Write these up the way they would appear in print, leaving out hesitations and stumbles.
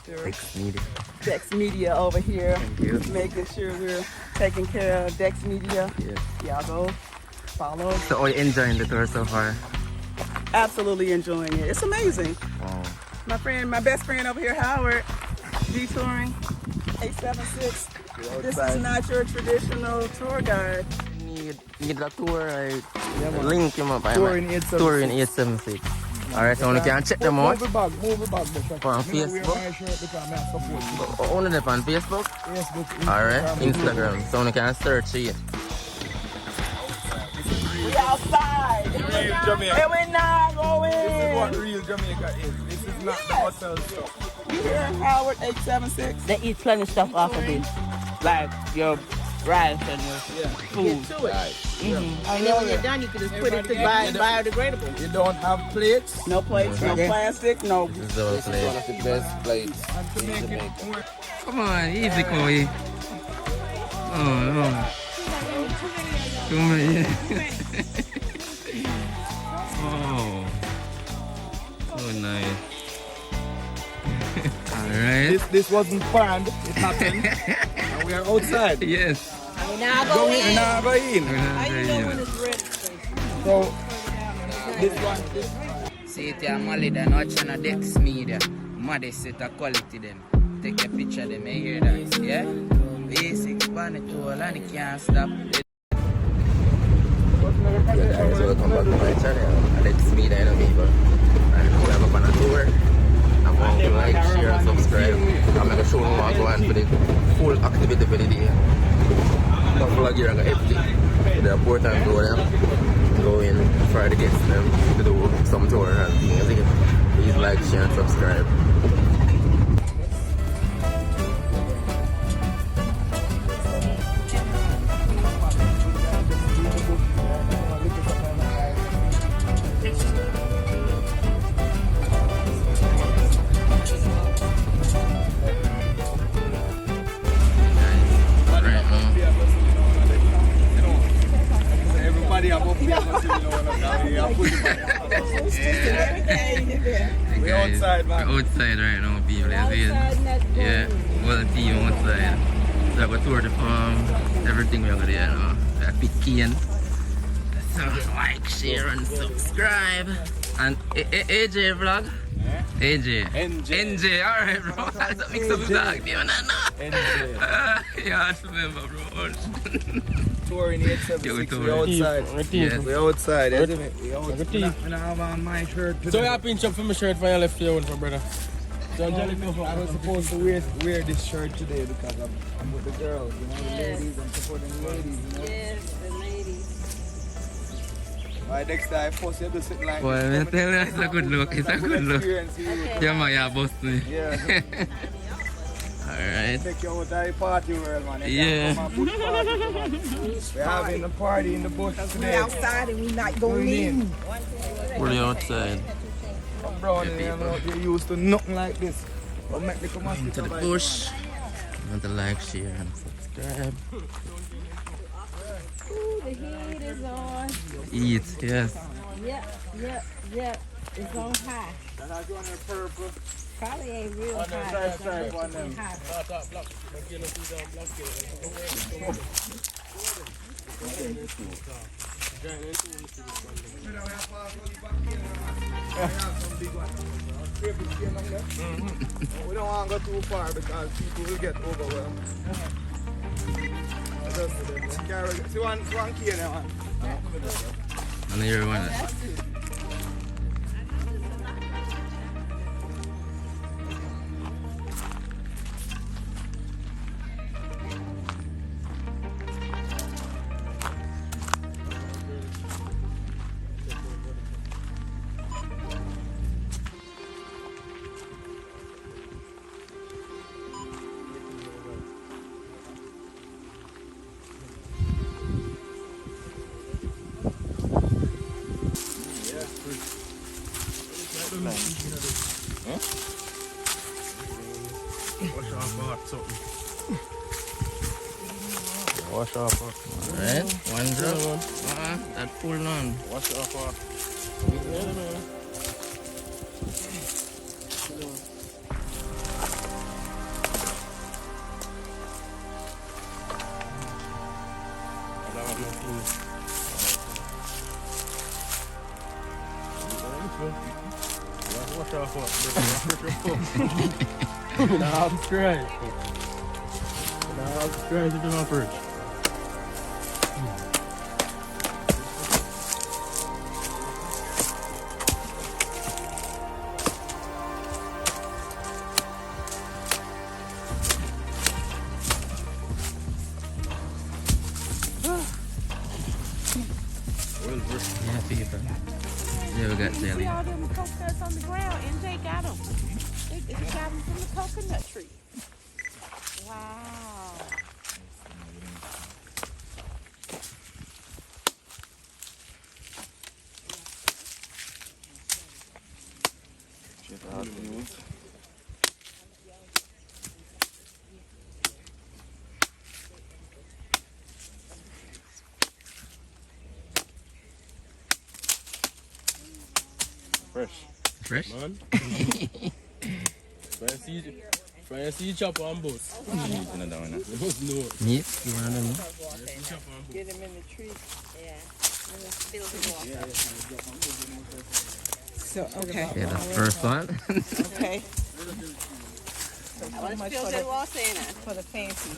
Director. Dex Media. Dex Media over here. Thank you. Making sure we're taking care of Dex Media. Yes. Y'all go follow. So are you enjoying the tour so far? Absolutely enjoying it. It's amazing. Wow. My best friend over here, Howard, detouring 876. This is not your traditional tour guide. Need a tour, link him up. Tour in 876. Tour in 876. Alright, so you can check them out. Move it back. On Facebook. Only them on Facebook? Facebook. Alright, Instagram. So you can search it. We outside. Real Jamaica. And we're not going. This is what real Jamaica is. This is not the hotel stuff. You hear Howard 876? They eat plenty of stuff off of it, like your rice and your food. Get to it. And then when you're done, you can just put it to biodegradable. You don't have plates. No plates, no plastic, no. So One of the best plates in Jamaica. come on, easy, Koi. Oh, no. Come on, yeah. Oh. So nice. Alright. This wasn't planned. It happened. And we are outside. Yes. We're not going We're not going in. How you know when it's ready? So this one. See it here, Molly, then watching a Dex Media. Modest set of quality them. Take a picture of them, you hear that? Yeah? Basics, pan tool, and it can't stop. Guys, welcome back to my channel. Dex Media, you know me, but we have up on a tour. I'm going to like, share, and subscribe. I'm going to show you how to go on for the full activity for the day. The vlog here, I'm going to empty. The important go there. Go in, try to get them to do some tour and things. Please like, share, and subscribe. Everybody above me, we're outside, man. We're outside right now, people. Yeah, well, the team outside. So I go tour the farm, everything we're going to do now. I pick cane. So like, share, and subscribe. And AJ vlog? AJ. NJ, alright, bro. That's a mix of vlog. Do you know? NJ. Yeah, I remember, bro. Tour in 876, we're outside. Yes. We're outside, isn't it? We're outside. And I have on my shirt today. So you pinch up for my shirt for your left your one for brother. So I was supposed to wear this shirt today because I'm with the girls, you know, the ladies, I'm supporting the ladies, you know. Yes, the ladies. Right, next time, first you have to sit like Boy, I tell you, it's a good look. It's a good look. Okay. Yeah, man, yeah, boss me. Yeah. Alright. Take you out to the party world, man. Yeah. We're having a party in the bush today. We're outside and we're not going in. We're outside. Brown, you know, they're used to nothing like this. But make the come To the bush. Want to like, share, and subscribe. Ooh, the heat is on. Eat, yes. Yep. It's on high. That's one in purple. Probably ain't real high. Sorry, one of them. We don't want to go too far because people will get overwhelmed. See one key in there, man. And here one. Wash off. Alright, one drop. That full on. Wash off. Wash off what? Nah, I'm straight. Nah, I'm straight to my first. Yeah, people. Yeah, we got jelly. See all them coconuts on the ground, and they got them. They got them from the coconut tree. Wow. Fresh? Man. Fancy chopper and bus. You must know. Meat? You want them? Get them in the tree. Yeah. So, okay. Yeah, the first one. Okay. I want to spill the water in it. For the fancy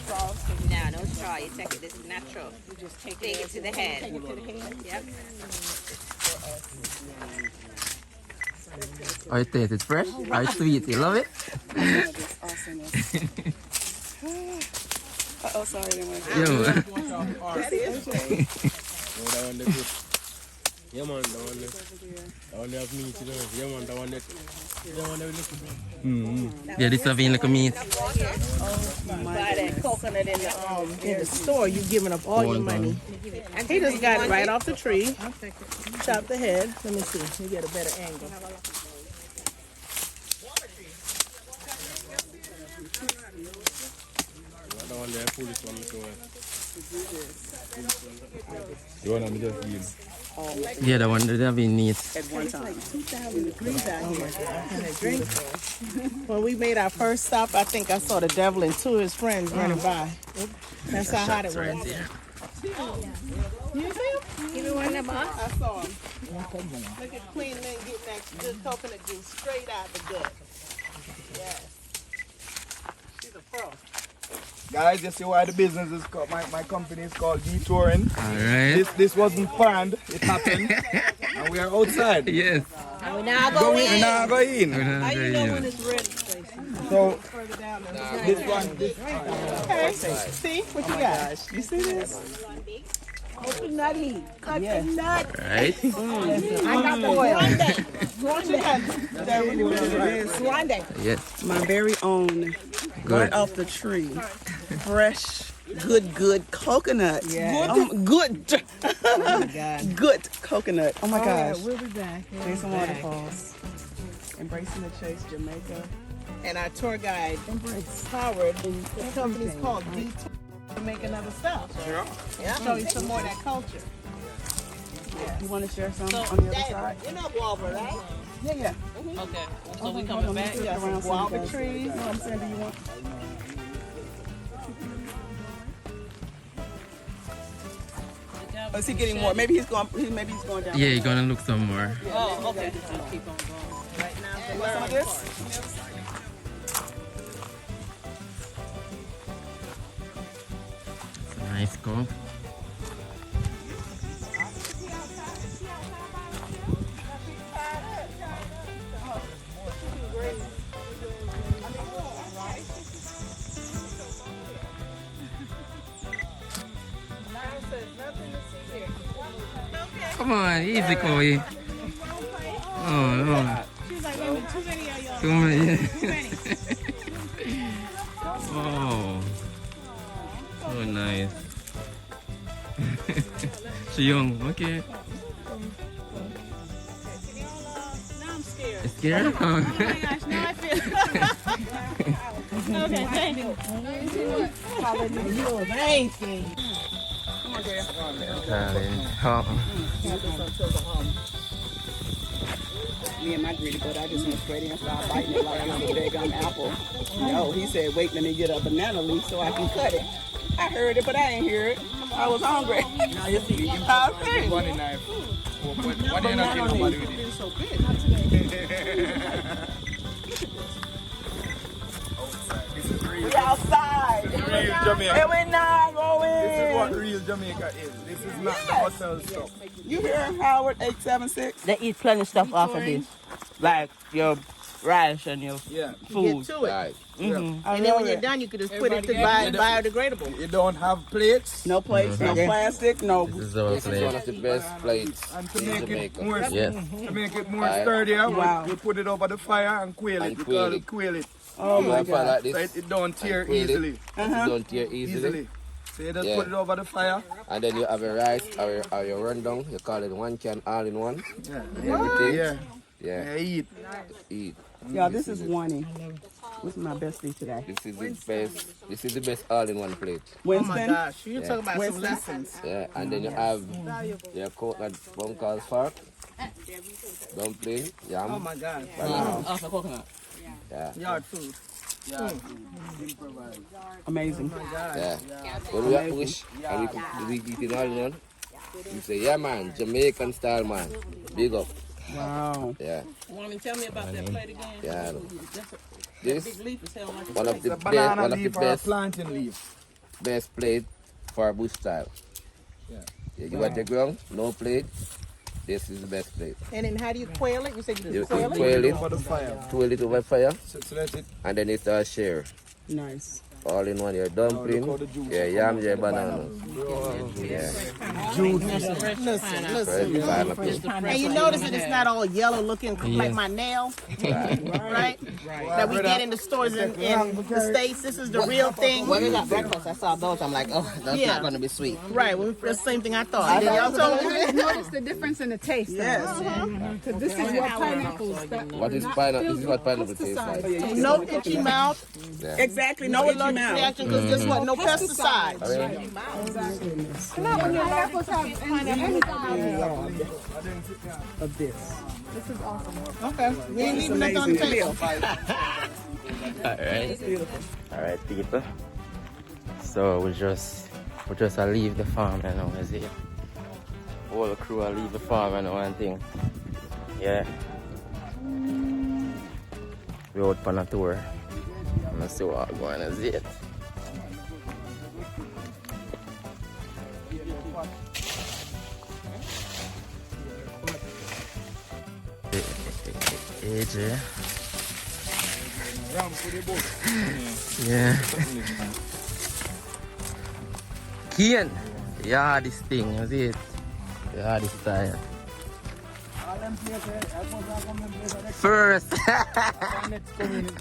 straws. No, no straw. You take it. This is natural. You just take Take it to the head. Take it to the head. Yep. Oh, it tastes fresh? Oh, it's sweet. You love it? This awesomeness. Oh, sorry. That one they good. Yeah, man, that one they have meat, you know. Yeah, man, that one they look. Yeah, this have been like a meat. Buy that coconut in the store, you giving up all your money. He just got it right off the tree. Chop the head. Let me see. You get a better angle. That one they pull this one so You want me just eat? Yeah, the one that have been neat. at one time. 2,000 degrees out here. And a drink. When we made our first stop, I think I saw the devil and two of his friends running by. That's how hot it Right was. there. You see him? Give me one of them, huh? I saw him. Look at Queen Lynn getting that good coconut juice straight out the gut. Yes. She's a pro. Guys, you see why the business is called, my company is called Detouring. Alright. This wasn't planned, it happened. And we are outside. Yes. And we now Go go in, in. now go in. How you know when it's ready, Stacey? So Further down there. this one, Okay. See what you got? You see this? Coconut heat. Coconut. Right? I got the oil. Grande. Yes. My very own, Good. right off the tree, fresh, good coconut. Yeah. Good, Oh my God. good coconut. Oh my gosh. We'll be back. Jason Waterfalls. Embracing the Chase, Jamaica. And our tour guide, Howard, the company's called Detour. To make another stop. Sure. Yeah. Show you some more of that culture. You want to share some on the other side? You're not guava, right? Yeah. Okay. So we coming back? Yeah, some guava trees. You know what I'm saying? Do you want? Is he getting more? Maybe he's going. Maybe he's going down. Yeah, you're gonna look some more. Oh, okay. I'll keep on going. Right now, Want some of this? It's a nice cup. Come on, easy, Chloe. Oh, no. she's like, too many of y'all. Come on, yeah. Too many. Oh, so nice. She young, okay. Now I'm scared. You scared? Oh my gosh, now I feel. Okay, thank you. Thank you. Darling. Oh. Me and my greedy butt, I just went straight in and started biting it like I'm a big apple. No, he said, wait, let me get a banana leaf so I can cut it. I heard it, but I ain't hear it. I was hungry. Now you see, you I see. one in knife. What do you not kill nobody with it? So big. This is real. We outside. Real Jamaica. And we're not going. This is what real Jamaica is. This is not the hotel stuff. You hear Howard 876? They eat plenty of stuff off of this. Like your rice and your Yeah. food. Get to it. Right. Mm-hmm. And then when you're done, you could just put it to biodegradable. You don't have plates. No plates, no plastic, no. This is our This is one place. of the best plates And to in make it Jamaica. more, Yes. to make it more Aye. sturdier, Wow. we put it over the fire and quail it. And We quail call it. it quail it. Oh my Like God. this. So it don't tear quail it. easily. It don't tear easily. Easily. So you just Yeah. put it over the fire. And then you have a rice or your rundown. You call it one can all in one. Yeah. Everything. Yeah. Yeah. Yeah, eat. Eat. Yeah, this is one. This is my bestie today. This is the best. This is the best all in one plate. Oh my Winston. gosh, you Yeah. talk about some Winston. lessons. Yeah. And then you have your coconut bunkers fark, dumpling, Oh yam, my God. banana. Off the coconut. Yeah. Yard food. Amazing. Yeah. When we are push and we eat it all in one, you say, yeah man, Jamaican style man. Big up. Wow. Yeah. Want me to tell me about that plate again? Yeah. This Leaf is hell like one of the The best banana one of the leaf or a best plantain leaf. best plate for bush style. Yeah. You give it the ground, no plate. This is the best plate. And then how do you quail it? You said you You just quail it? quail it, Over the fire. twirl it over fire, So let it. and then it's a share. Nice. All in one, your dumpling, Look how the juice your yam, your banana. Yeah. Listen. Fresh pineapple. And you notice that it's not all yellow looking like my nail, right? That we get in the stores in the States. This is the real thing. When we got breakfast, I saw those. I'm like, oh, that's Yeah. not going to be sweet. Right, well, that's the same thing I thought. And then y'all told me. Notice the difference in the taste. Yes. Because this is what pineapples. What is pineapple? This is what pineapple tastes like. No itchy mouth, Yeah. Exactly. No allergic now. reaction, because guess what? No pesticides. Pineapples have Of this. Okay, we ain't leaving nothing on the table. Alright people. So we just leave the farm and now is it. All the crew will leave the farm and one thing. Yeah. We out on a tour. I'm gonna see what I'm going to see it. AJ. Yeah. Kian. Yeah, this thing, is it? Yeah, this style. First.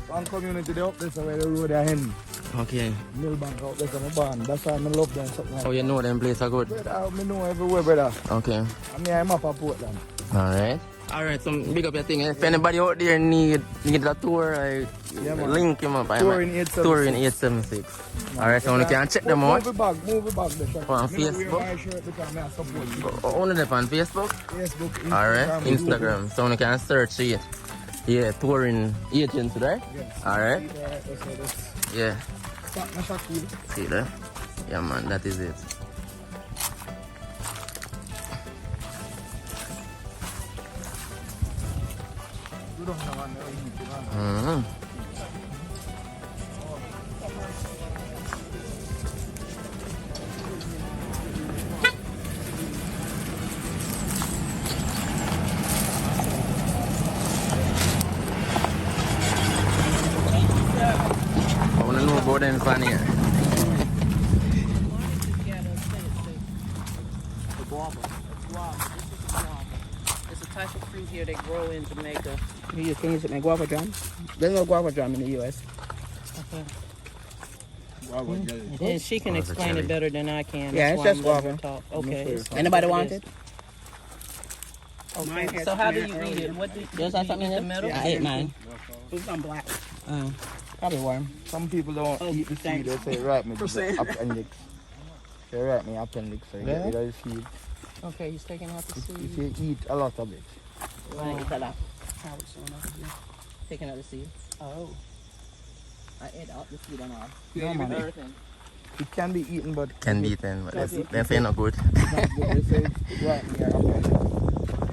One community they up there, so where the road are heading. Okay. Millbank out there, so I'm born. That's why I love them something like Oh, you know them place are good. that. I know everywhere, brother. Okay. I mean, I'm up at Portland. Alright. Alright, so big up your thing. If anybody out there need a tour, I man. link him up. Tour in 876. Tour in 876. Alright, so you can check them out. Move it back there. On Me not wear Facebook? my shirt because I support you. Only them on Facebook. Facebook, Instagram, Alright, Google. Instagram. So you can search it. Yeah, touring agents, right? Yes. Alright. That's Yeah. cool. See there? Yeah man, that is it. You don't have one there. Mm-hmm. I want to know about them fan here. It's a type of fruit here they grow in Jamaica. You can use it in guava jam. There's no guava jam in the U.S. And she can explain it better than I can. Yeah, That's it's why just I'm letting her guava. talk. Okay. so Anybody it want is. it? Okay. So how do you eat it? What do Does that something in the it? middle? Yeah, I ate mine. It's on black. Probably warm. Some people don't eat the seed. They say, right me the appendix. They write me appendix, so you get rid of the seed. Okay, he's taking out the seed. If you eat a lot of it. Right. Taking out the seed. Oh. I ate out the seed and all. Yeah, man. Everything. It can be eaten, but Can be eaten, but they say not good. it's not good. They say it's rotten here.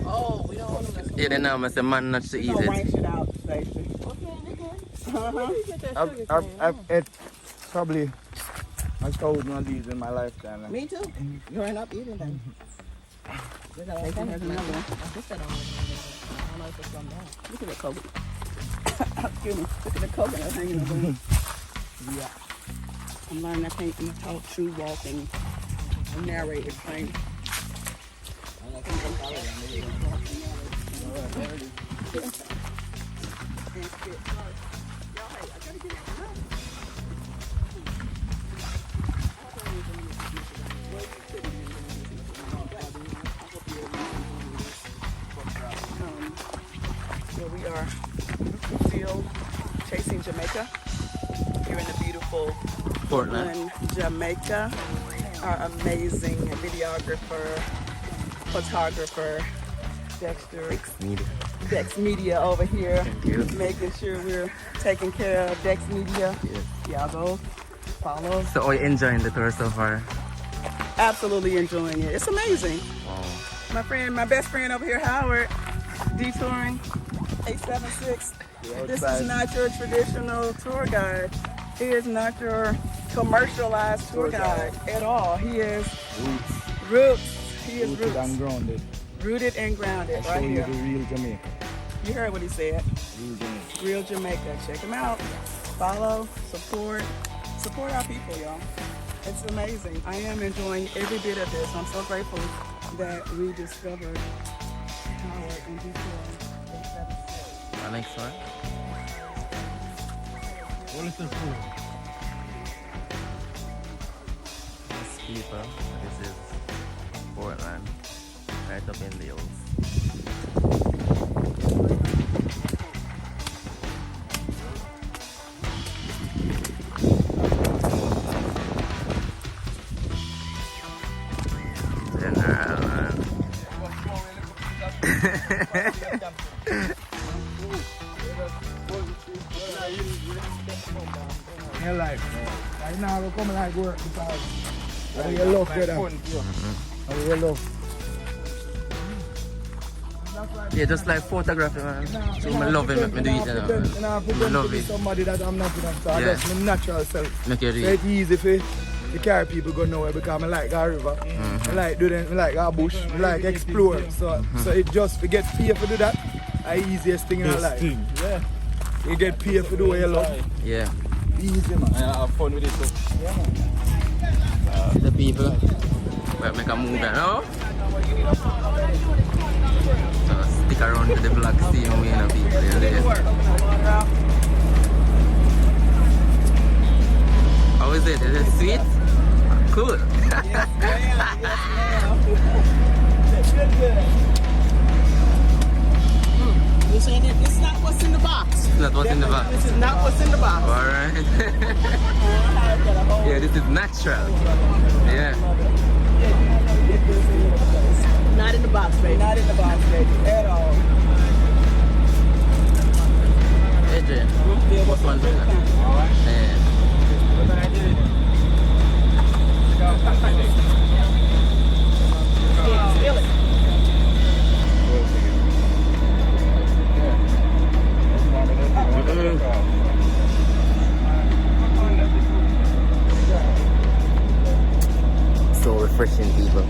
Oh, we don't want to mess Yeah, then now I say man not to eat Don't it. rank shit out, Stacy. I've ate probably 1,000 of these in my lifetime. Me too. Growing up eating them. Look at that. There's another one. Look at the coconut. Excuse me. Look at the coconut hanging over there. Yeah. I'm learning I can't eat talk, chew, walking, narrate, explain. Here we are still chasing Jamaica here in the beautiful Portland. Jamaica. Our amazing videographer, photographer, Dexter. Dex Media over here, making sure we're taking care of Dex Media. Yes. Y'all go follow. So are you enjoying the tour so far? Absolutely enjoying it. It's amazing. Wow. My best friend over here, Howard, detouring 876. This is not your traditional tour guide. He is not your commercialized tour guide at all. He is roots. He is Rooted roots. and grounded. Rooted and grounded Show right you here. the real Jamaica. You heard what he said. Real Jamaica. Real Jamaica. Check him out. Follow, support our people, y'all. It's amazing. I am enjoying every bit of this. I'm so grateful that we discovered Howard and Detroit. Next one. What is the food? This people. This is Portland. Right up in the hills. Your life, bro. Right now, we're coming like work because I will love better. I will love. Yeah, just like photography, man. So I love it, make me do it, you know. I love to be it. somebody that I'm not enough, so I Yeah. just my natural self. Make it So real. it's easy for to carry people go nowhere because I like our river. I like do them, I like our bush, I like explore. So it just to get paid for do that, the easiest thing in our life. Yeah. You get paid for do what you love. Yeah. Easy, man. I have fun with it too. The people. Well, make a move now. So stick around to the vlog, see how many people there. How is it? Is it sweet? Cool. You're saying that this is not what's in the box. It's not what's in the box. This is not what's in the box. Alright. Yeah, this is natural. Yeah. Not in the box, baby. Not in the box, baby, at all. Hey, Jay. What's one thing? Yeah. Feel it. So refreshing, people.